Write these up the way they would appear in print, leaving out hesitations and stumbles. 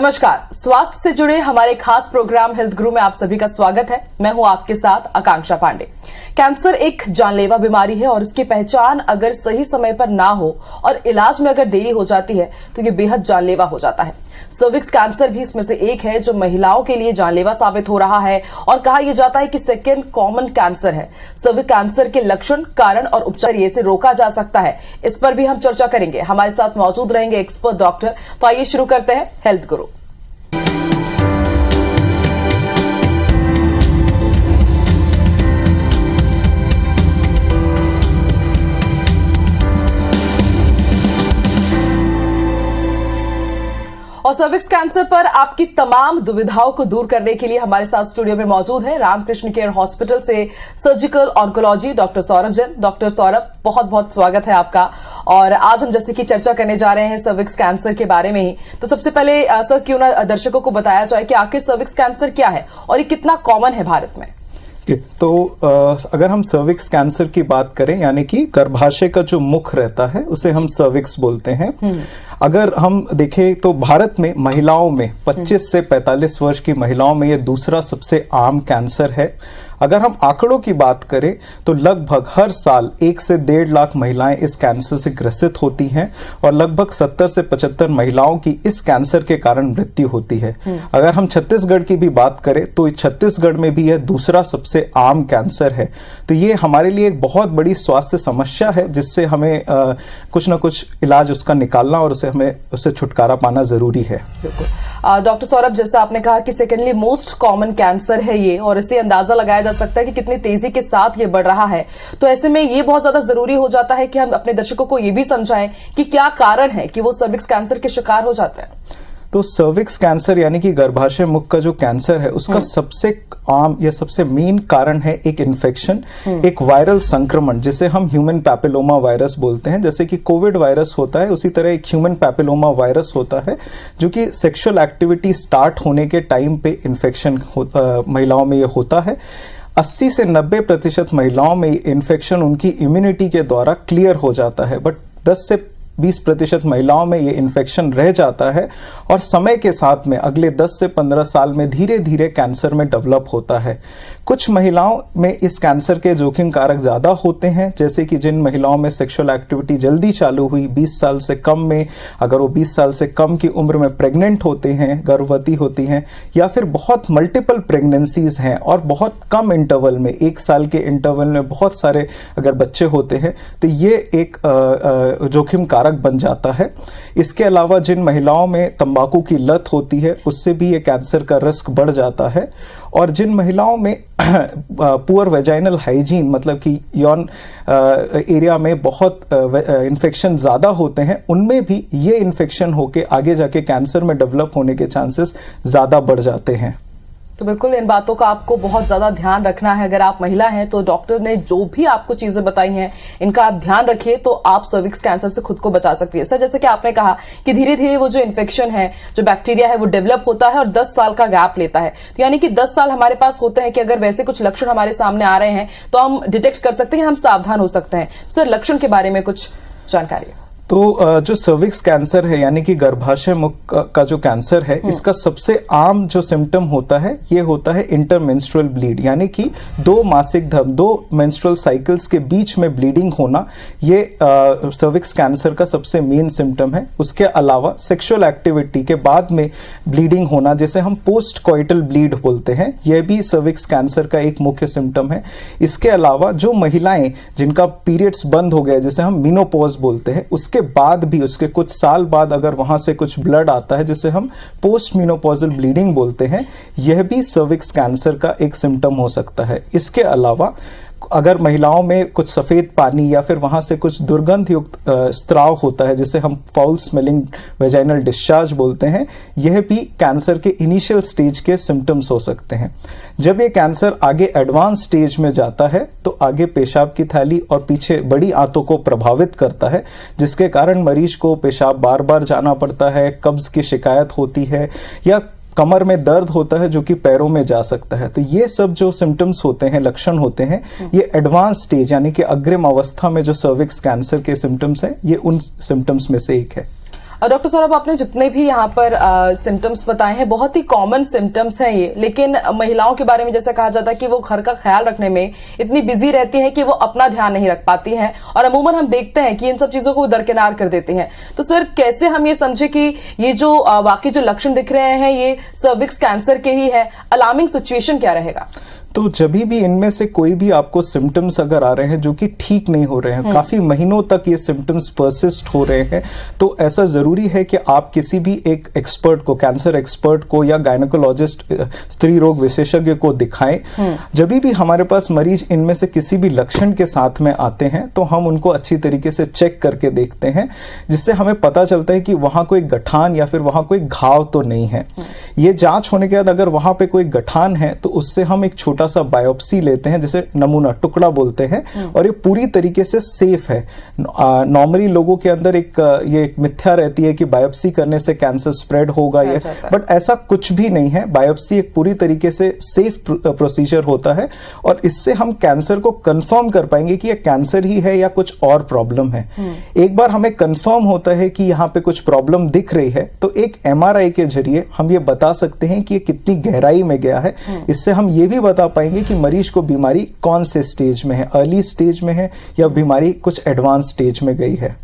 नमस्कार, स्वास्थ्य से जुड़े हमारे खास प्रोग्राम हेल्थ गुरु में आप सभी का स्वागत है। मैं हूं आपके साथ आकांक्षा पांडे। कैंसर एक जानलेवा बीमारी है और इसकी पहचान अगर सही समय पर ना हो और इलाज में अगर देरी हो जाती है तो ये बेहद जानलेवा हो जाता है। सर्विक्स कैंसर भी इसमें से एक है जो महिलाओं के लिए जानलेवा साबित हो रहा है और कहा यह जाता है कि सेकेंड कॉमन कैंसर है। सर्विक्स कैंसर के लक्षण, कारण और उपचार ये से रोका जा सकता है, इस पर भी हम चर्चा करेंगे। हमारे साथ मौजूद रहेंगे एक्सपर्ट डॉक्टर। तो आइए शुरू करते हैं हेल्थ गुरु। और सर्विक्स कैंसर पर आपकी तमाम दुविधाओं को दूर करने के लिए हमारे साथ स्टूडियो में मौजूद है रामकृष्ण केयर हॉस्पिटल से surgical oncology doctor Saurabh Jain. Doctor Saurabh, बहुत बहुत स्वागत है आपका। और आज हम जैसे कि चर्चा करने जा रहे हैं सर्विक्स कैंसर के बारे में ही, तो सबसे पहले सर क्यों ना दर्शकों को बताया जाए कि आखिर सर्विक्स कैंसर क्या है और ये कितना कॉमन है भारत में। तो अगर हम सर्विक्स कैंसर की बात करें, यानी कि गर्भाशय का जो मुख रहता है उसे हम सर्विक्स बोलते हैं। अगर हम देखें तो भारत में महिलाओं में 25 से 45 वर्ष की महिलाओं में ये दूसरा सबसे आम कैंसर है। अगर हम आंकड़ों की बात करें तो लगभग हर साल 1 से 1.5 लाख महिलाएं इस कैंसर से ग्रसित होती हैं और लगभग 70 से 75 महिलाओं की इस कैंसर के कारण मृत्यु होती है। अगर हम छत्तीसगढ़ की भी बात करें तो छत्तीसगढ़ में भी यह दूसरा सबसे आम कैंसर है। तो ये हमारे लिए एक बहुत बड़ी स्वास्थ्य समस्या है जिससे हमें कुछ ना कुछ इलाज उसका निकालना और उससे छुटकारा पाना जरूरी है। बिल्कुल डॉक्टर सौरभ, जैसा आपने कहा कि सेकेंडली मोस्ट कॉमन कैंसर है ये, और इससे अंदाजा लगाया जा सकता है कि कितनी तेजी के साथ ये बढ़ रहा है। तो ऐसे में ये बहुत ज्यादा जरूरी हो जाता है कि हम अपने दर्शकों को ये भी समझाएं कि क्या कारण है कि वो सर्विक्स कैंसर के शिकार हो जाते हैं। तो सर्विक्स कैंसर यानी कि गर्भाशय मुख का जो कैंसर है उसका सबसे आम या सबसे मेन कारण है एक इन्फेक्शन, एक वायरल संक्रमण जिसे हम ह्यूमन पैपिलोमा वायरस बोलते हैं। जैसे कि कोविड वायरस होता है उसी तरह एक ह्यूमन पैपिलोमा वायरस होता है जो कि सेक्सुअल एक्टिविटी स्टार्ट होने के टाइम पे इन्फेक्शन महिलाओं में ये होता है। 80 से 90% महिलाओं में इन्फेक्शन उनकी इम्यूनिटी के द्वारा क्लियर हो जाता है, बट 10 से 20% महिलाओं में ये इन्फेक्शन रह जाता है और समय के साथ में अगले 10 से 15 साल में धीरे धीरे कैंसर में डेवलप होता है। कुछ महिलाओं में इस कैंसर के जोखिम कारक ज्यादा होते हैं, जैसे कि जिन महिलाओं में सेक्सुअल एक्टिविटी जल्दी चालू हुई 20 साल से कम में, अगर वो 20 साल से कम की उम्र में प्रेग्नेंट होते हैं, गर्भवती होती हैं, या फिर बहुत मल्टीपल प्रेगनेंसीज हैं और बहुत कम इंटरवल में 1 साल के इंटरवल में बहुत सारे अगर बच्चे होते हैं, तो ये एक जोखिम कारक बन जाता है। इसके अलावा जिन महिलाओं में तंबाकू की लत होती है उससे भी ये कैंसर का रिस्क बढ़ जाता है। और जिन महिलाओं में पुअर वेजाइनल हाइजीन, मतलब कि यौन एरिया में बहुत इन्फेक्शन ज़्यादा होते हैं, उनमें भी ये इन्फेक्शन होके आगे जाके कैंसर में डेवलप होने के चांसेस ज़्यादा बढ़ जाते हैं। तो बिल्कुल इन बातों का आपको बहुत ज्यादा ध्यान रखना है। अगर आप महिला हैं तो डॉक्टर ने जो भी आपको चीजें बताई हैं इनका आप ध्यान रखिए तो आप सर्विक्स कैंसर से खुद को बचा सकती है। सर, जैसे कि आपने कहा कि धीरे धीरे वो जो इन्फेक्शन है, जो बैक्टीरिया है, वो डेवलप होता है और 10 साल का गैप लेता है। तो यानी कि 10 साल हमारे पास होते हैं कि अगर वैसे कुछ लक्षण हमारे सामने आ रहे हैं तो हम डिटेक्ट कर सकते हैं, हम सावधान हो सकते हैं। सर, लक्षण के बारे में कुछ जानकारी। तो जो सर्विक्स कैंसर है यानी कि गर्भाशय मुख का जो कैंसर है, इसका सबसे आम जो सिम्टम होता है ये होता है इंटरमेंस्ट्रुअल ब्लीड, यानी कि 2 मासिक धर्म, 2 मेंस्ट्रुअल साइकिल्स के बीच में ब्लीडिंग होना, ये सर्विक्स कैंसर का सबसे मेन सिम्टम है। उसके अलावा सेक्सुअल एक्टिविटी के बाद में ब्लीडिंग होना, जिसे हम पोस्ट कॉइटल ब्लीड बोलते हैं, यह भी सर्विक्स कैंसर का एक मुख्य सिम्टम है। इसके अलावा जो महिलाएं जिनका पीरियड्स बंद हो गया, जिसे हम मेनोपॉज बोलते हैं, उसके बाद भी उसके कुछ साल बाद अगर वहां से कुछ ब्लड आता है जिसे हम पोस्ट मेनोपॉजल ब्लीडिंग बोलते हैं, यह भी सर्विक्स कैंसर का एक सिम्टम हो सकता है। इसके अलावा अगर महिलाओं में कुछ सफ़ेद पानी या फिर वहाँ से कुछ दुर्गंध युक्त स्त्राव होता है जिसे हम फाउल स्मेलिंग वेजाइनल डिस्चार्ज बोलते हैं, यह भी कैंसर के इनिशियल स्टेज के सिम्टम्स हो सकते हैं। जब ये कैंसर आगे एडवांस स्टेज में जाता है तो आगे पेशाब की थैली और पीछे बड़ी आंतों को प्रभावित करता है, जिसके कारण मरीज को पेशाब बार बार जाना पड़ता है, कब्ज की शिकायत होती है या कमर में दर्द होता है जो कि पैरों में जा सकता है। तो ये सब जो सिम्टम्स होते हैं, लक्षण होते हैं, ये एडवांस स्टेज यानी कि अग्रिम अवस्था में जो सर्विक्स कैंसर के सिम्टम्स हैं, ये उन सिम्टम्स में से एक है। डॉक्टर सौरभ, आपने जितने भी यहाँ पर सिम्टम्स बताए हैं बहुत ही कॉमन सिम्टम्स हैं ये, लेकिन महिलाओं के बारे में जैसे कहा जाता है कि वो घर का ख्याल रखने में इतनी बिजी रहती हैं कि वो अपना ध्यान नहीं रख पाती हैं और अमूमन हम देखते हैं कि इन सब चीजों को दरकिनार कर देती हैं। तो सर कैसे हम ये समझे कि ये जो बाकी जो लक्षण दिख रहे हैं ये सर्विक्स कैंसर के ही है? अलार्मिंग सिचुएशन क्या रहेगा? तो जब भी इनमें से कोई भी आपको सिम्टम्स अगर आ रहे हैं जो कि ठीक नहीं हो रहे हैं, काफी महीनों तक ये सिम्टम्स परसिस्ट हो रहे हैं, तो ऐसा जरूरी है कि आप किसी भी एक एक्सपर्ट को, कैंसर एक्सपर्ट को या गायनेकोलॉजिस्ट, स्त्री रोग विशेषज्ञ को दिखाएं। जब भी हमारे पास मरीज इनमें से किसी भी लक्षण के साथ में आते हैं तो हम उनको अच्छी तरीके से चेक करके देखते हैं, जिससे हमें पता चलता है कि वहां कोई गठान या फिर वहां कोई घाव तो नहीं है। ये जांच होने के बाद अगर वहां पे कोई गठान है तो उससे हम एक छोटा सा बायोप्सी लेते हैं, जैसे नमूना टुकड़ा बोलते हैं, और ये पूरी तरीके से सेफ है। नॉर्मली लोगों के अंदर ये एक मिथ्या रहती है कि बायोप्सी करने से कैंसर स्प्रेड होगा, ये बट ऐसा कुछ भी नहीं है। बायोप्सी एक पूरी तरीके से सेफ प्रोसीजर होता है और इससे हम कैंसर को कंफर्म कर पाएंगे कि ये कैंसर ही है या कुछ और प्रॉब्लम है। एक बार हमें कंफर्म होता है कि यहाँ पे कुछ प्रॉब्लम दिख रही है तो एक MRI के जरिए हम ये बता सकते हैं कि ये कितनी गहराई में गया है। इससे हम ये भी बता पाएंगे कि मरीज को बीमारी कौन से स्टेज में है, अर्ली स्टेज में है या बीमारी कुछ एडवांस स्टेज में गई है।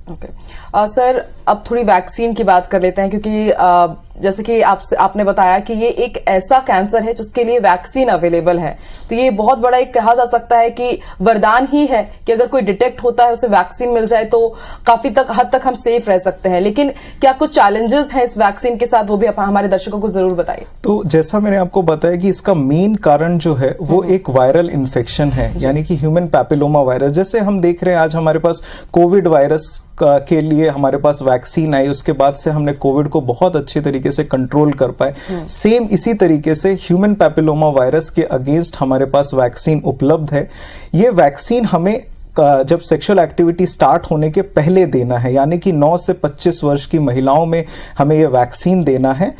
सर अब थोड़ी वैक्सीन की बात कर लेते हैं, क्योंकि जैसे कि आपने बताया कि ये एक ऐसा कैंसर है जिसके लिए वैक्सीन अवेलेबल है, तो ये बहुत बड़ा एक कहा जा सकता है कि वरदान ही है कि अगर कोई डिटेक्ट होता है उसे वैक्सीन मिल जाए तो काफी हद तक हम सेफ रह सकते हैं। लेकिन क्या कुछ चैलेंजेस हैं इस वैक्सीन के साथ, वो भी आप हमारे दर्शकों को जरूर बताइए। तो जैसा मैंने आपको बताया कि इसका मेन कारण जो है वो एक वायरल इन्फेक्शन है, यानी कि ह्यूमन पैपिलोमा वायरस। जैसे हम देख रहे हैं आज हमारे पास कोविड वायरस के लिए हमारे पास वैक्सीन आई, उसके बाद से हमने कोविड को बहुत अच्छे तरीके से कंट्रोल कर पाए। सेम इसी तरीके से ह्यूमन पैपिलोमा वायरस के अगेंस्ट हमारे पास वैक्सीन उपलब्ध है। ये वैक्सीन हमें जब सेक्सुअल एक्टिविटी स्टार्ट होने के पहले देना है, यानी कि 9 से 25 वर्ष की महिलाओं में हमें ये वैक्सीन देना है।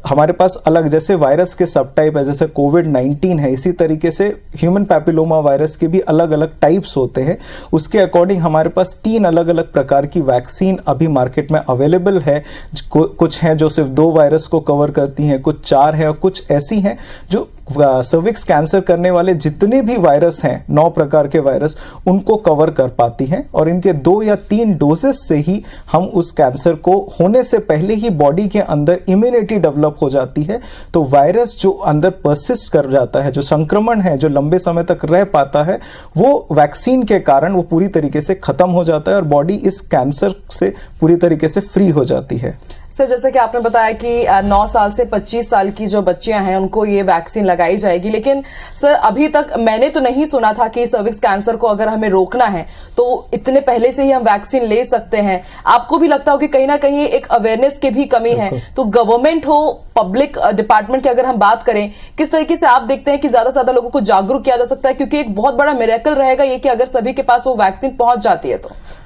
हमारे पास अलग जैसे वायरस के सब टाइप है, जैसे कोविड-19 है, इसी तरीके से ह्यूमन पैपिलोमा वायरस के भी अलग अलग टाइप्स होते हैं। उसके अकॉर्डिंग हमारे पास 3 अलग अलग प्रकार की वैक्सीन अभी मार्केट में अवेलेबल है। कुछ हैं जो सिर्फ 2 वायरस को कवर करती हैं, कुछ 4 हैं और कुछ ऐसी हैं जो सर्विक्स कैंसर करने वाले जितने भी वायरस हैं, 9 प्रकार के वायरस, उनको कवर कर पाती हैं। और इनके 2 या 3 डोजेस से ही हम उस कैंसर को होने से पहले ही बॉडी के अंदर इम्यूनिटी डेवलप हो जाती है। तो वायरस जो अंदर परसिस्ट कर जाता है, जो संक्रमण है जो लंबे समय तक रह पाता है, वो वैक्सीन के कारण वो पूरी तरीके से खत्म हो जाता है और बॉडी इस कैंसर से पूरी तरीके से फ्री हो जाती है। सर जैसे कि आपने बताया कि 9 साल से 25 साल की जो बच्चियां हैं उनको ये वैक्सीन लगाई जाएगी, लेकिन सर अभी तक मैंने तो नहीं सुना था कि सर्विक्स कैंसर को अगर हमें रोकना है तो इतने पहले से ही हम वैक्सीन ले सकते हैं। आपको भी लगता हो कि कहीं ना कहीं एक अवेयरनेस की भी कमी है? तो गवर्नमेंट हो, पब्लिक डिपार्टमेंट की अगर हम बात करें, किस तरीके से आप देखते हैं कि ज्यादा से ज्यादा लोगों को जागरूक किया जा सकता है? क्योंकि एक बहुत बड़ा मिरेकल रहेगा ये कि अगर सभी के पास वो वैक्सीन पहुंच जाती है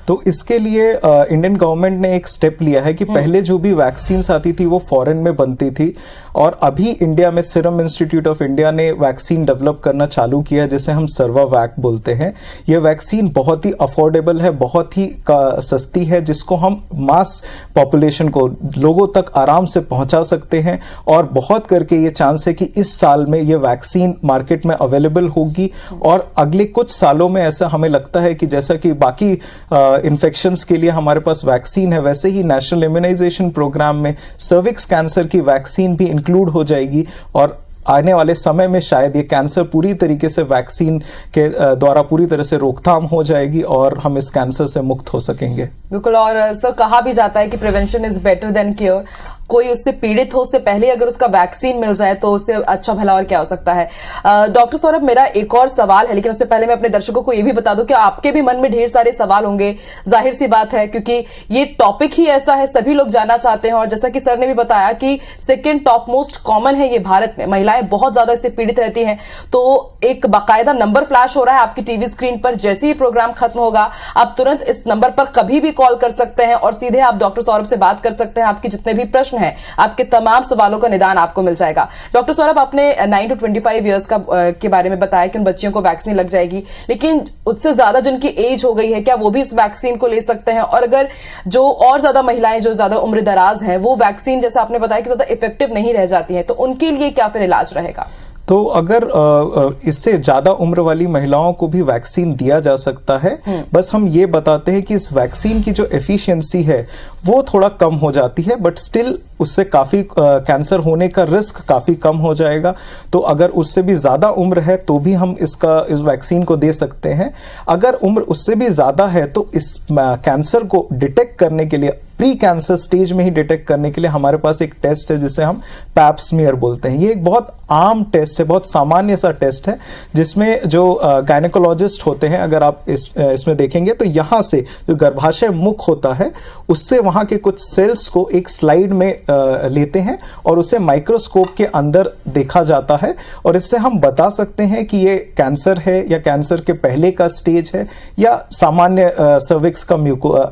तो इसके लिए इंडियन गवर्नमेंट ने एक स्टेप लिया है कि पहले जो भी वैक्सीन्स आती थी वो फॉरेन में बनती थी, और अभी इंडिया में सीरम इंस्टीट्यूट ऑफ इंडिया ने वैक्सीन डेवलप करना चालू किया, जिसे हम सर्वावैक बोलते हैं। यह वैक्सीन बहुत ही अफोर्डेबल है, बहुत ही सस्ती है, जिसको हम मास पॉपुलेशन को, लोगों तक आराम से पहुंचा सकते हैं। और बहुत करके ये चांस है कि इस साल में ये वैक्सीन मार्केट में अवेलेबल होगी, और अगले कुछ सालों में ऐसा हमें लगता है कि जैसा कि बाकी इन्फेक्शंस के लिए हमारे पास वैक्सीन है, वैसे ही नेशनल इम्यूनाइजेशन प्रोग्राम में सर्विक्स कैंसर की वैक्सीन भी इंक्लूड हो जाएगी, और आने वाले समय में शायद ये कैंसर पूरी तरीके से वैक्सीन के द्वारा पूरी तरह से रोकथाम हो जाएगी और हम इस कैंसर से मुक्त हो सकेंगे। बिल्कुल। और सर कहा भी जाता है कि prevention is better than cure. कोई उससे पीड़ित हो उससे पहले अगर उसका वैक्सीन मिल जाए तो उससे अच्छा भला और क्या हो सकता है। डॉक्टर सौरभ, मेरा एक और सवाल है, लेकिन उससे पहले मैं अपने दर्शकों को यह भी बता दूं कि आपके भी मन में ढेर सारे सवाल होंगे, जाहिर सी बात है, क्योंकि ये टॉपिक ही ऐसा है, सभी लोग जानना चाहते हैं। और जैसा कि सर ने भी बताया कि सेकेंड टॉप मोस्ट कॉमन है ये भारत में, महिलाएं बहुत ज्यादा इससे पीड़ित रहती हैं। तो एक बाकायदा नंबर फ्लैश हो रहा है आपकी टीवी स्क्रीन पर, जैसे ही प्रोग्राम खत्म होगा आप तुरंत इस नंबर पर कभी भी कॉल कर सकते हैं और सीधे आप डॉक्टर सौरभ से बात कर सकते हैं। आपके जितने भी प्रश्न प्रश्न है, आपके तमाम सवालों का निदान आपको मिल जाएगा। डॉक्टर सौरभ, आपने 9 to 25 ईयर्स के बारे में बताया कि उन बच्चियों को वैक्सीन लग जाएगी, लेकिन उससे ज्यादा जिनकी एज हो गई है, क्या वो भी इस वैक्सीन को ले सकते हैं? और अगर जो और ज्यादा महिलाएं जो ज्यादा उम्र दराज हैं, वो वैक्सीन जैसा आपने बताया कि ज्यादा इफेक्टिव नहीं रह जाती हैं, तो उनके लिए क्या फिर इलाज रहेगा? तो अगर इससे ज्यादा उम्र वाली महिलाओं को भी वैक्सीन दिया जा सकता है, बस हम ये बताते हैं कि इस वैक्सीन की जो एफिशिएंसी है वो थोड़ा कम हो जाती है, बट स्टिल उससे काफी कैंसर होने का रिस्क काफी कम हो जाएगा। तो अगर उससे भी ज्यादा उम्र है तो भी हम इस वैक्सीन को दे सकते हैं। अगर उम्र उससे भी ज्यादा है तो इस कैंसर को डिटेक्ट करने के लिए, प्री कैंसर स्टेज में ही डिटेक्ट करने के लिए हमारे पास एक टेस्ट है जिसे हम पैप स्मीयर बोलते हैं। ये एक बहुत आम टेस्ट है, बहुत सामान्य सा टेस्ट है, जिसमें जो गायनेकोलॉजिस्ट होते हैं, अगर आप इसमें देखेंगे तो यहां से जो गर्भाशय मुख होता है उससे वहां के कुछ सेल्स को एक स्लाइड में लेते हैं और उसे माइक्रोस्कोप के अंदर देखा जाता है, और इससे हम बता सकते हैं कि ये कैंसर है या कैंसर के पहले का स्टेज है या सामान्य सर्विक्स का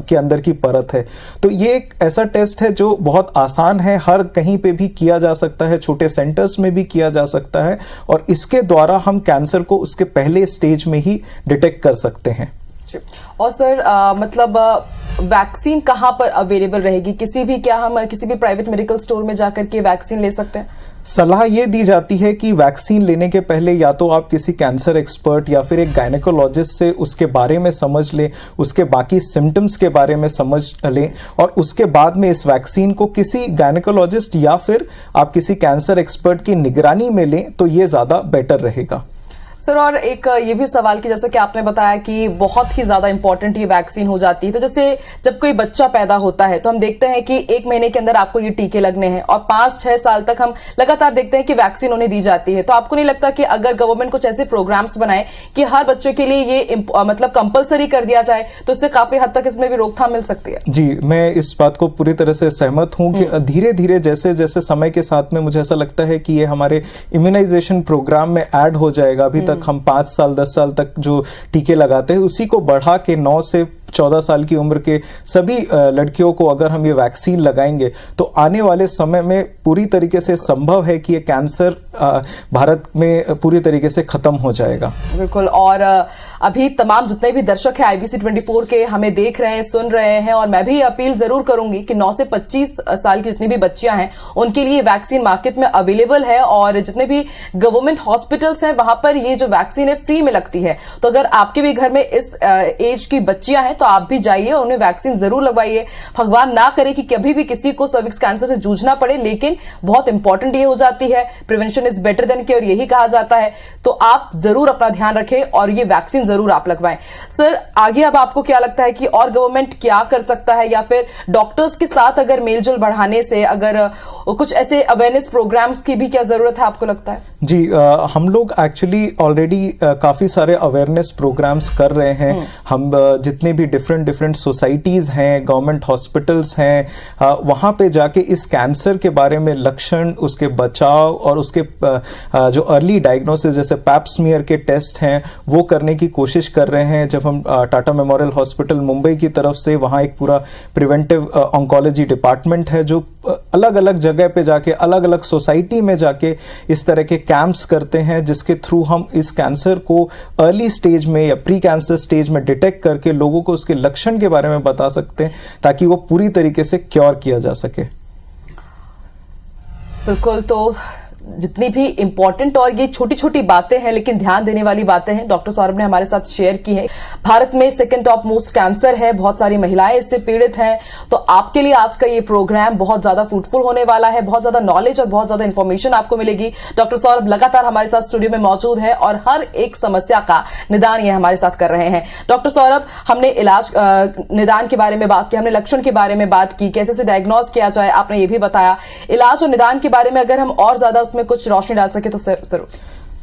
के अंदर की परत है। तो ये एक ऐसा टेस्ट है जो बहुत आसान है, हर कहीं पे भी किया जा सकता है, छोटे सेंटर्स में भी किया जा सकता है, और इसके द्वारा हम कैंसर को उसके पहले स्टेज में ही डिटेक्ट कर सकते हैं। और सर मतलब वैक्सीन कहां पर अवेलेबल रहेगी? क्या हम किसी भी प्राइवेट मेडिकल स्टोर में जाकर के वैक्सीन ले सकते हैं? सलाह ये दी जाती है कि वैक्सीन लेने के पहले या तो आप किसी कैंसर एक्सपर्ट या फिर एक गायनेकोलॉजिस्ट से उसके बारे में समझ लें, उसके बाकी सिम्टम्स के बारे में समझ लें, और उसके बाद में इस वैक्सीन को किसी गायनेकोलॉजिस्ट या फिर आप किसी कैंसर एक्सपर्ट की निगरानी में लें तो ये ज़्यादा बेटर रहेगा। सर, और एक ये भी सवाल कि जैसे कि आपने बताया कि बहुत ही ज्यादा इंपॉर्टेंट ये वैक्सीन हो जाती है, तो जैसे जब कोई बच्चा पैदा होता है तो हम देखते हैं कि 1 महीने के अंदर आपको ये टीके लगने हैं, और 5-6 साल तक हम लगातार देखते हैं कि वैक्सीन उन्हें दी जाती है। तो आपको नहीं लगता कि अगर गवर्नमेंट कुछ ऐसे प्रोग्राम्स बनाए कि हर बच्चों के लिए ये मतलब कंपलसरी कर दिया जाए, तो इससे काफी हद तक इसमें भी रोकथाम मिल सकती है? जी, मैं इस बात को पूरी तरह से सहमत हूं कि धीरे धीरे जैसे जैसे समय के साथ में मुझे ऐसा लगता है कि ये हमारे इम्यूनाइजेशन प्रोग्राम में ऐड हो जाएगा। अभी तक हम 5 साल 10 साल तक जो टीके लगाते हैं उसी को बढ़ा के 9 से 14 साल की उम्र के सभी लड़कियों को अगर हम ये वैक्सीन लगाएंगे तो आने वाले समय में पूरी तरीके से संभव है कि ये कैंसर भारत में पूरी तरीके से खत्म हो जाएगा। बिल्कुल। और अभी तमाम जितने भी दर्शक हैं IBC 24 के हमें देख रहे हैं, सुन रहे हैं, और मैं भी अपील जरूर करूंगी कि 9 से 25 साल की जितनी भी बच्चियां हैं उनके लिए वैक्सीन मार्केट में अवेलेबल है, और जितने भी गवर्नमेंट हॉस्पिटल्स हैं वहां पर ये जो वैक्सीन है फ्री में लगती है। तो अगर आपके भी घर में इस एज की बच्चियां हैं तो आप भी जाइए और उन्हें वैक्सीन जरूर लगवाइए। भगवान ना करे कि कभी भी किसी को सर्विक्स कैंसर से जूझना पड़े, लेकिन बहुत इंपॉर्टेंट ये हो जाती है, prevention is better than cure, यही कहा जाता है। तो आप जरूर अपना ध्यान रखें और ये वैक्सीन जरूर आप लगवाएं। सर, आगे अब आपको क्या लगता है कि और गवर्नमेंट क्या कर सकता है, या फिर डॉक्टर्स के साथ अगर मेलजोल बढ़ाने से अगर कुछ ऐसे अवेयरनेस प्रोग्राम्स की भी क्या जरूरत है आपको लगता है? जी, हम लोग एक्चुअली ऑलरेडी काफी सारे अवेयरनेस प्रोग्राम्स कर रहे हैं। हम जितने भी डिफरेंट सोसाइटीज हैं, गवर्नमेंट हॉस्पिटल्स हैं, वहां पे जाके इस कैंसर के बारे में लक्षण, उसके बचाव और उसके जो अर्ली डायग्नोसिस जैसे पैप स्मीयर के टेस्ट हैं वो करने की कोशिश कर रहे हैं। जब हम टाटा मेमोरियल हॉस्पिटल मुंबई की तरफ से, वहाँ एक पूरा प्रिवेंटिव ऑन्कोलॉजी डिपार्टमेंट है जो अलग अलग जगह पे जाके, अलग अलग सोसाइटी में जाके इस तरह के कैंप्स करते हैं, जिसके थ्रू हम इस कैंसर को अर्ली स्टेज में या प्री कैंसर स्टेज में डिटेक्ट करके लोगों को उसके लक्षण के बारे में बता सकते हैं ताकि वो पूरी तरीके से क्योर किया जा सके। बिल्कुल। तो जितनी भी इंपॉर्टेंट और ये छोटी छोटी बातें हैं लेकिन ध्यान देने वाली बातें हैं, डॉक्टर सौरभ ने हमारे साथ शेयर की है। भारत में सेकंड टॉप मोस्ट कैंसर है, बहुत सारी महिलाएं इससे पीड़ित हैं। तो आपके लिए आज का ये प्रोग्राम बहुत ज्यादा फ्रूटफुल होने वाला है, बहुत ज्यादा नॉलेज और बहुत ज्यादा इंफॉर्मेशन आपको मिलेगी। डॉक्टर सौरभ लगातार हमारे साथ स्टूडियो में मौजूद है और हर एक समस्या का निदान ये हमारे साथ कर रहे हैं। डॉक्टर सौरभ, हमने इलाज निदान के बारे में बात की, हमने लक्षण के बारे में बात की, कैसे से डायग्नोज किया जाए आपने ये भी बताया। इलाज और निदान के बारे में अगर हम और ज्यादा उसमें कुछ रोशनी डाल सके तो जरूर।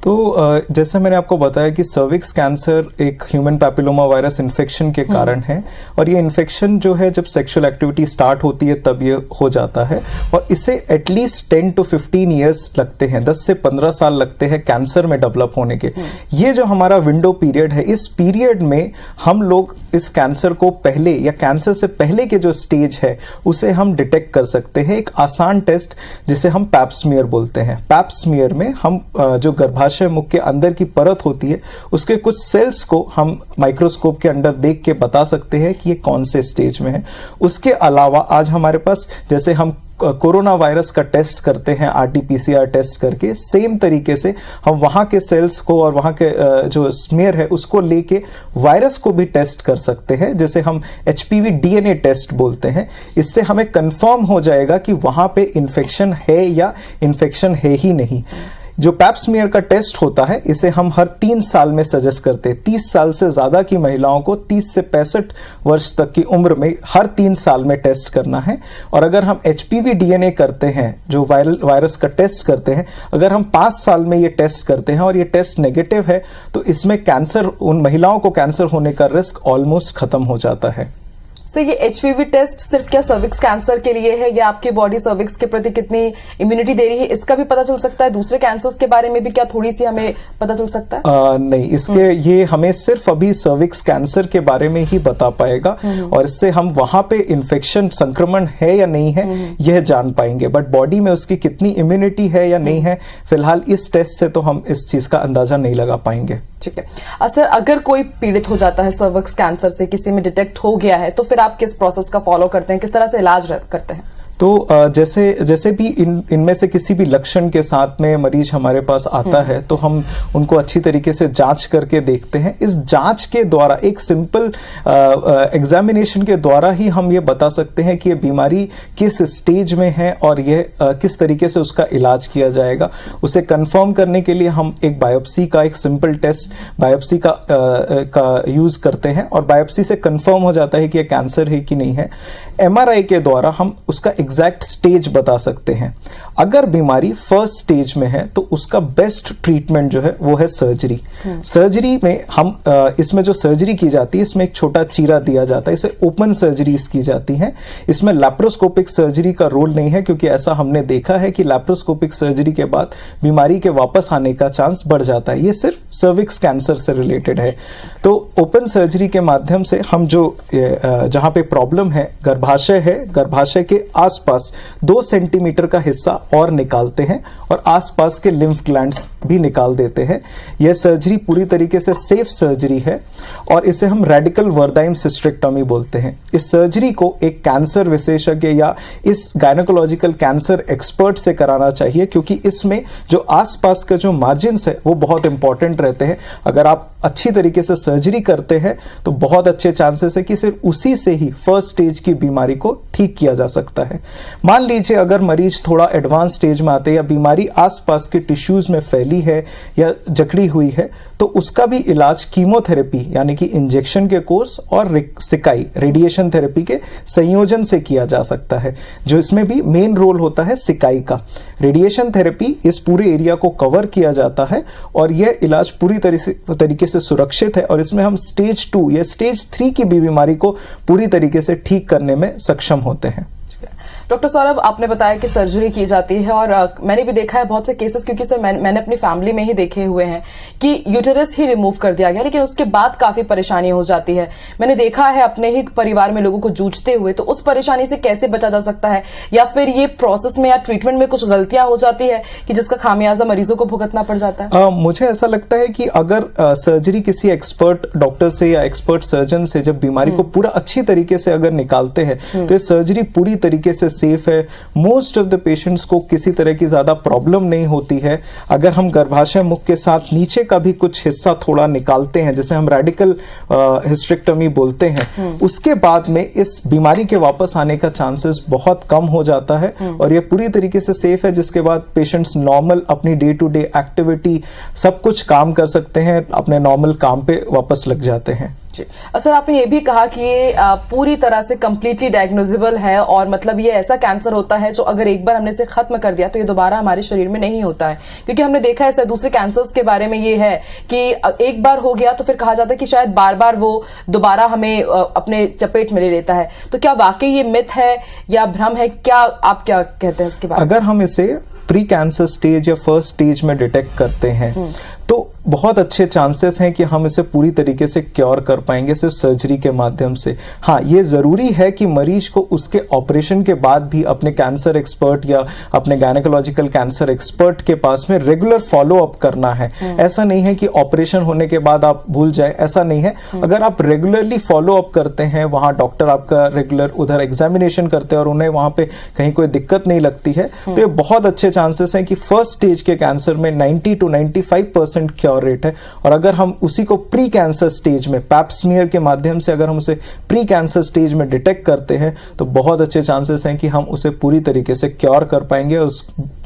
जैसे मैंने आपको बताया कि सर्विक्स कैंसर एक ह्यूमन पैपिलोमा वायरस इन्फेक्शन के कारण है, और ये इन्फेक्शन जो है जब सेक्सुअल एक्टिविटी स्टार्ट होती है तब ये हो जाता है, और इसे एटलीस्ट 10 to 15 ईयर्स लगते हैं, 10 से 15 साल लगते हैं कैंसर में डेवलप होने के। ये जो हमारा विंडो पीरियड है, इस पीरियड में हम लोग इस कैंसर को पहले या कैंसर से पहले के जो स्टेज है उसे हम डिटेक्ट कर सकते हैं एक आसान टेस्ट जिसे हम पैप स्मीयर बोलते हैं। पैप स्मीयर में हम जो गर्भाशय मुख के अंदर की परत होती है उसके कुछ सेल्स को हम माइक्रोस्कोप के अंदर देख के बता सकते हैं कि ये कौन से स्टेज में है। उसके अलावा आज हमारे पास जैसे हम कोरोना वायरस का टेस्ट करते हैं RT-PCR टेस्ट करके, सेम तरीके से हम वहां के सेल्स को और वहां के जो स्मीयर है उसको लेके वायरस को भी टेस्ट कर सकते हैं, जैसे हम HPV DNA टेस्ट बोलते हैं। इससे हमें कंफर्म हो जाएगा कि वहां पे इन्फेक्शन है या इन्फेक्शन है ही नहीं। जो पैप स्मीयर का टेस्ट होता है इसे हम हर 3 साल में सजेस्ट करते हैं। 30 साल से ज्यादा की महिलाओं को 30 से 65 वर्ष तक की उम्र में हर 3 साल में टेस्ट करना है। और अगर हम HPV DNA करते हैं, जो वायरस का टेस्ट करते हैं, अगर हम 5 साल में ये टेस्ट करते हैं और ये टेस्ट नेगेटिव है तो इसमें कैंसर, उन महिलाओं को कैंसर होने का रिस्क ऑलमोस्ट खत्म हो जाता है। सर, ये HPV टेस्ट सिर्फ क्या सर्विक्स कैंसर के लिए है, या आपकी बॉडी सर्विक्स के प्रति कितनी इम्यूनिटी दे रही है इसका भी पता चल सकता है? दूसरे कैंसर्स के बारे में भी क्या थोड़ी सी हमें पता चल सकता है? नहीं, इसके ये हमें सिर्फ अभी सर्विक्स कैंसर के बारे में ही बता पाएगा, और इससे हम वहां पे इन्फेक्शन, संक्रमण है या नहीं है यह जान पाएंगे। बट बॉडी में उसकी कितनी इम्यूनिटी है या नहीं है, फिलहाल इस टेस्ट से तो हम इस चीज का अंदाजा नहीं लगा पाएंगे। ठीक है सर, अगर कोई पीड़ित हो जाता है सर्विक्स कैंसर से, किसी में डिटेक्ट हो गया है, तो फिर आप किस प्रोसेस का फॉलो करते हैं, किस तरह से इलाज करते हैं? तो जैसे भी इनमें से किसी भी लक्षण के साथ में मरीज हमारे पास आता है तो हम उनको अच्छी तरीके से जांच करके देखते हैं। इस जांच के द्वारा, एक सिंपल एग्जामिनेशन के द्वारा ही हम ये बता सकते हैं कि ये बीमारी किस स्टेज में है और ये किस तरीके से उसका इलाज किया जाएगा। उसे कंफर्म करने के लिए हम एक बायोप्सी का, एक सिंपल टेस्ट बायोप्सी का यूज करते हैं, और बायोप्सी से कंफर्म हो जाता है कि ये कैंसर है कि नहीं है। MRI के द्वारा हम उसका एग्जैक्ट स्टेज बता सकते हैं। अगर बीमारी फर्स्ट स्टेज में है तो उसका बेस्ट ट्रीटमेंट जो है वो है सर्जरी। सर्जरी में हम इसमें जो सर्जरी की जाती है, इसमें एक छोटा चीरा दिया जाता है, इसे ओपन सर्जरीज की जाती है। इसमें लैप्रोस्कोपिक सर्जरी का रोल नहीं है, क्योंकि ऐसा हमने देखा है कि लैप्रोस्कोपिक सर्जरी के बाद बीमारी के वापस आने का चांस बढ़ जाता है। ये सिर्फ सर्विक्स कैंसर से रिलेटेड है। तो ओपन सर्जरी के माध्यम से हम जो जहां पे प्रॉब्लम है, गर्भाशय है, गर्भाशय के आसपास 2 सेंटीमीटर का हिस्सा और निकालते हैं और आसपास के लिम्फ ग्लैंड्स भी निकाल देते हैं। यह सर्जरी पूरी तरीके से सेफ सर्जरी है और इसे हम रेडिकल वर्दाइम सिस्टेक्टोमी बोलते हैं। इस सर्जरी को एक कैंसर विशेषज्ञ या इस गायनेकोलॉजिकल कैंसर एक्सपर्ट से कराना चाहिए, क्योंकि इसमें जो आसपास के जो मार्जिन्स है वो बहुत इंपॉर्टेंट रहते हैं। अगर आप अच्छी तरीके से सर्जरी करते हैं तो बहुत अच्छे चांसेस है कि सिर्फ उसी से ही फर्स्ट स्टेज की बीमारी को ठीक किया जा सकता है। मान लीजिए अगर मरीज थोड़ा एडवांस स्टेज में आते हैं या बीमारी आसपास के टिश्यूज में फैली है या जकड़ी हुई है, तो उसका भी इलाज कीमोथेरेपी यानी कि इंजेक्शन के कोर्स और सिकाई, रेडिएशन थेरेपी के संयोजन से किया जा सकता है, जो इसमें भी मेन रोल होता है सिकाई का। रेडिएशन थेरेपी इस पूरे एरिया को कवर किया जाता है और यह इलाज पूरी तरीके से सुरक्षित है, और इसमें हम स्टेज 2 या स्टेज 3 की भी बीमारी को पूरी तरीके से ठीक करने में सक्षम होते हैं। डॉक्टर सौरभ, आपने बताया कि सर्जरी की जाती है, और मैंने भी देखा है बहुत से केसेस, क्योंकि सर मैंने अपनी फैमिली में ही देखे हुए हैं कि यूटेरस ही रिमूव कर दिया गया, लेकिन उसके बाद काफी परेशानी हो जाती है। मैंने देखा है अपने ही परिवार में लोगों को जूझते हुए, तो उस परेशानी से कैसे बचा जा सकता है, या फिर ये प्रोसेस में या ट्रीटमेंट में कुछ गलतियां हो जाती है कि जिसका खामियाजा मरीजों को भुगतना पड़ जाता है? मुझे ऐसा लगता है कि अगर सर्जरी किसी एक्सपर्ट डॉक्टर से या एक्सपर्ट सर्जन से जब बीमारी को पूरा अच्छी तरीके से अगर निकालते हैं तो ये सर्जरी पूरी तरीके से सेफ है। मोस्ट ऑफ द पेशेंट्स को किसी तरह की ज्यादा प्रॉब्लम नहीं होती है। अगर हम गर्भाशय मुख के साथ नीचे का भी कुछ हिस्सा थोड़ा निकालते हैं, जैसे हम रेडिकल हिस्टेक्टोमी बोलते हैं, उसके बाद में इस बीमारी के वापस आने का चांसेस बहुत कम हो जाता है और ये पूरी तरीके से सेफ है, जिसके बाद पेशेंट्स नॉर्मल अपनी डे टू डे एक्टिविटी सब कुछ काम कर सकते हैं, अपने नॉर्मल काम पे वापस लग जाते हैं। जी। सर, आपने ये भी कहा कि ये पूरी तरह से कंप्लीटली डायग्नोजेबल है, और मतलब ये ऐसा कैंसर होता है जो अगर एक बार हमने इसे खत्म कर दिया तो ये दोबारा हमारे शरीर में नहीं होता है। क्योंकि हमने देखा है सर, दूसरे कैंसर्स के बारे में ये है कि एक बार हो गया तो फिर कहा जाता है कि शायद बार बार वो दोबारा हमें अपने चपेट में ले लेता है। तो क्या वाकई ये मिथ है या भ्रम है? आप क्या कहते हैं इसके बारे में? अगर हम इसे प्री कैंसर स्टेज या फर्स्ट स्टेज में डिटेक्ट करते हैं तो बहुत अच्छे चांसेस हैं कि हम इसे पूरी तरीके से क्योर कर पाएंगे सिर्फ सर्जरी के माध्यम से। हाँ, ये जरूरी है कि मरीज को उसके ऑपरेशन के बाद भी अपने कैंसर एक्सपर्ट या अपने गायनेकोलॉजिकल कैंसर एक्सपर्ट के पास में रेगुलर फॉलो अप करना है। ऐसा नहीं है कि ऑपरेशन होने के बाद आप भूल जाए, ऐसा नहीं है। अगर आप रेगुलरली फॉलो अप करते हैं, वहां डॉक्टर आपका रेगुलर उधर एग्जामिनेशन करते हैं और उन्हें वहां पे कहीं कोई दिक्कत नहीं लगती है, तो ये बहुत अच्छे चांसेस हैं कि फर्स्ट स्टेज के कैंसर में 90 to 95% क्योर रेट है। और अगर हम उसी को प्री कैंसर स्टेज में पैप स्मीयर के माध्यम से अगर हम उसे प्री कैंसर स्टेज में डिटेक्ट करते हैं तो बहुत अच्छे चांसेस हैं कि हम उसे पूरी तरीके से क्योर कर पाएंगे और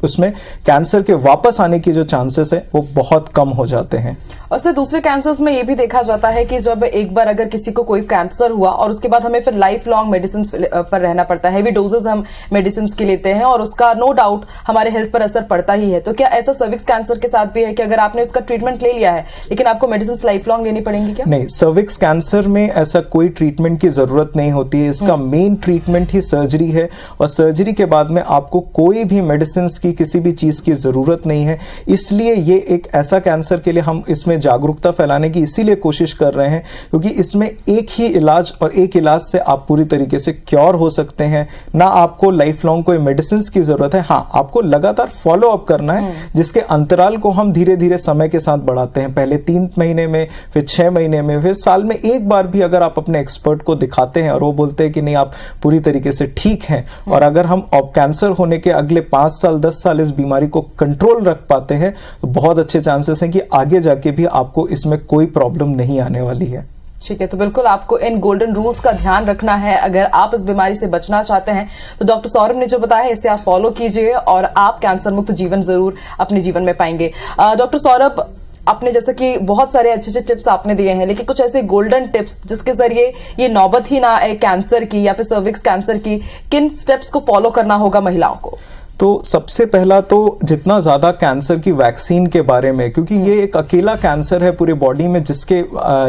उसमें कैंसर के वापस आने की जो चांसेस है वो बहुत कम हो जाते हैं। और सर, दूसरे कैंसर्स में ये भी देखा जाता है कि जब एक बार अगर किसी को कोई कैंसर हुआ और उसके बाद हमें फिर लाइफ लॉन्ग मेडिसिन पर रहना पड़ता है, हेवी डोजेस हम मेडिसिन की लेते हैं और उसका नो डाउट हमारे हेल्थ पर असर पड़ता ही है। तो क्या ऐसा सर्विक्स कैंसर के साथ भी है कि अगर आपने उसका ट्रीटमेंट ले लिया है लेकिन आपको मेडिसिन लाइफ लॉन्ग लेनी पड़ेंगी क्या? नहीं, सर्विक्स कैंसर में ऐसा कोई ट्रीटमेंट की जरूरत नहीं होती है। इसका मेन ट्रीटमेंट ही सर्जरी है और सर्जरी के बाद में आपको कोई भी मेडिसिन की किसी भी चीज की जरूरत नहीं है। इसलिए ये एक ऐसा कैंसर के लिए हम इसमें जागरूकता फैलाने की इसीलिए कोशिश कर रहे हैं क्योंकि इसमें एक ही इलाज और एक इलाज से आप पूरी तरीके से क्योर हो सकते हैं। ना आपको लाइफ लॉन्ग कोई मेडिसिन की जरूरत है। हाँ, आपको लगातार फॉलो अप करना है जिसके अंतराल को हम धीरे धीरे समय के साथ बढ़ाते हैं। पहले 3 महीने में, फिर 6 महीने में, फिर साल में एक बार भी अगर आप अपने एक्सपर्ट को दिखाते हैं और वो बोलते हैं कि नहीं आप पूरी तरीके से ठीक हैं और अगर हम कैंसर होने के अगले 5 साल 10 साल इस बीमारी को कंट्रोल रख पाते हैं तो बहुत अच्छे चांसेस हैं कि आगे जाके भी आपको इसमें कोई प्रॉब्लम नहीं आने वाली है। ठीक है, तो बिल्कुल आपको इन गोल्डन रूल्स का ध्यान रखना है अगर आप इस बीमारी से बचना चाहते हैं। तो डॉक्टर सौरभ ने जो बताया है इसे आप फॉलो कीजिए और आप कैंसर मुक्त जीवन जरूर अपने जीवन में पाएंगे। डॉक्टर सौरभ, आपने जैसे कि बहुत सारे अच्छे अच्छे टिप्स आपने दिए हैं, लेकिन कुछ ऐसे गोल्डन टिप्स जिसके जरिए ये नौबत ही ना आए कैंसर की या फिर सर्विक्स कैंसर की, किन स्टेप्स को फॉलो करना होगा महिलाओं को? तो सबसे पहला तो जितना ज़्यादा कैंसर की वैक्सीन के बारे में, क्योंकि ये एक अकेला कैंसर है पूरी बॉडी में जिसके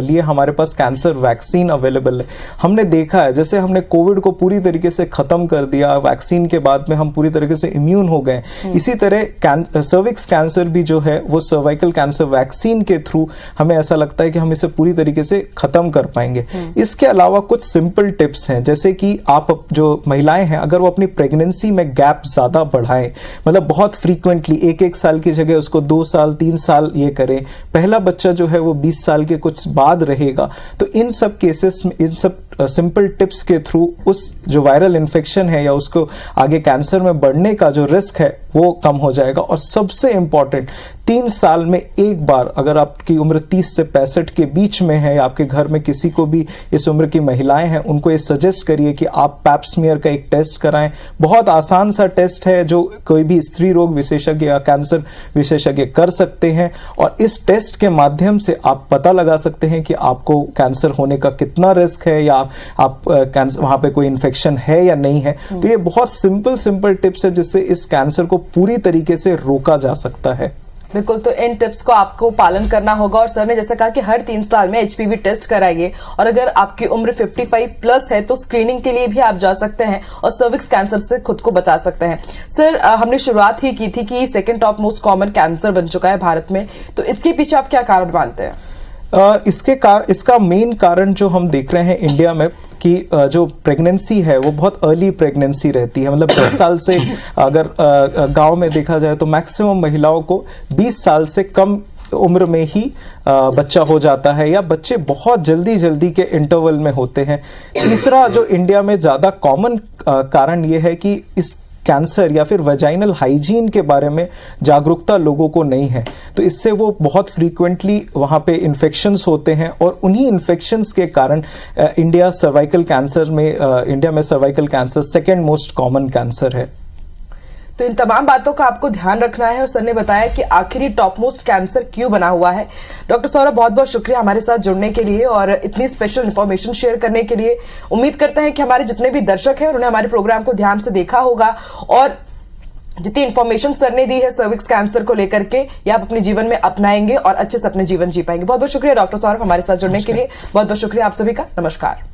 लिए हमारे पास कैंसर वैक्सीन अवेलेबल है। हमने देखा है जैसे हमने कोविड को पूरी तरीके से ख़त्म कर दिया, वैक्सीन के बाद में हम पूरी तरीके से इम्यून हो गए, इसी तरह सर्विक्स कैंसर भी जो है वो सर्वाइकल कैंसर वैक्सीन के थ्रू हमें ऐसा लगता है कि हम इसे पूरी तरीके से ख़त्म कर पाएंगे। इसके अलावा कुछ सिंपल टिप्स हैं, जैसे कि आप जो महिलाएं हैं अगर वो अपनी प्रेगनेंसी में गैप ज़्यादा बढ़ाएं, मतलब बहुत फ्रीक्वेंटली 1 साल की जगह उसको 2 साल 3 साल ये करें, पहला बच्चा जो है वो 20 साल के कुछ बाद रहेगा, तो इन सब केसेस में इन सब सिंपल टिप्स के थ्रू उस जो वायरल इन्फेक्शन है या उसको आगे कैंसर में बढ़ने का जो रिस्क है वो कम हो जाएगा। और सबसे इंपॉर्टेंट, 3 साल में एक बार अगर आपकी उम्र 30 से 65 के बीच में है या आपके घर में किसी को भी इस उम्र की महिलाएं हैं उनको ये सजेस्ट करिए कि आप पैप स्मीयर का एक टेस्ट कराएं। बहुत आसान सा टेस्ट है जो कोई भी स्त्री रोग विशेषज्ञ या कैंसर विशेषज्ञ कर सकते हैं और इस टेस्ट के माध्यम से आप पता लगा सकते हैं कि आपको कैंसर होने का कितना रिस्क है या आप कैंसर वहां पे कोई इन्फेक्शन है या नहीं है। तो ये बहुत सिंपल टिप्स है जिससे इस कैंसर को पूरी तरीके से रोका जा सकता है। बिल्कुल, तो इन टिप्स को आपको पालन करना होगा और सर ने जैसा कहा कि हर 3 साल में HPV टेस्ट कराइए और अगर आपकी उम्र 55 प्लस है तो स्क्रीनिंग के लिए भी आप जा सकते हैं और सर्विक्स कैंसर से खुद को बचा सकते हैं। सर, हमने शुरुआत ही की थी कि second top most common cancer बन चुका है भारत में, तो इसके पीछे आप क्या कारण मानते हैं? इसका मेन कारण जो हम देख रहे हैं इंडिया में कि जो प्रेगनेंसी है वो बहुत अर्ली प्रेगनेंसी रहती है, मतलब 10 साल से अगर गांव में देखा जाए तो मैक्सिमम महिलाओं को 20 साल से कम उम्र में ही बच्चा हो जाता है या बच्चे बहुत जल्दी के इंटरवल में होते हैं। तीसरा जो इंडिया में ज़्यादा कॉमन कारण ये है कि इस कैंसर या फिर वेजाइनल हाइजीन के बारे में जागरूकता लोगों को नहीं है, तो इससे वो बहुत फ्रीक्वेंटली वहाँ पे इन्फेक्शंस होते हैं और उन्हीं इन्फेक्शंस के कारण इंडिया में cervical cancer second most common cancer है। तो इन तमाम बातों का आपको ध्यान रखना है और सर ने बताया कि आखिर ये टॉप मोस्ट कैंसर क्यों बना हुआ है। डॉक्टर सौरभ, बहुत बहुत शुक्रिया हमारे साथ जुड़ने के लिए और इतनी स्पेशल इंफॉर्मेशन शेयर करने के लिए। उम्मीद करते हैं कि हमारे जितने भी दर्शक हैं उन्होंने हमारे प्रोग्राम को ध्यान से देखा होगा और जितनी इंफॉर्मेशन सर ने दी है सर्विक्स कैंसर को लेकर के ये आप अपने जीवन में अपनाएंगे और अच्छे से अपने जीवन जी पाएंगे। बहुत बहुत शुक्रिया डॉक्टर सौरभ हमारे साथ जुड़ने के लिए। बहुत बहुत शुक्रिया आप सभी का। नमस्कार।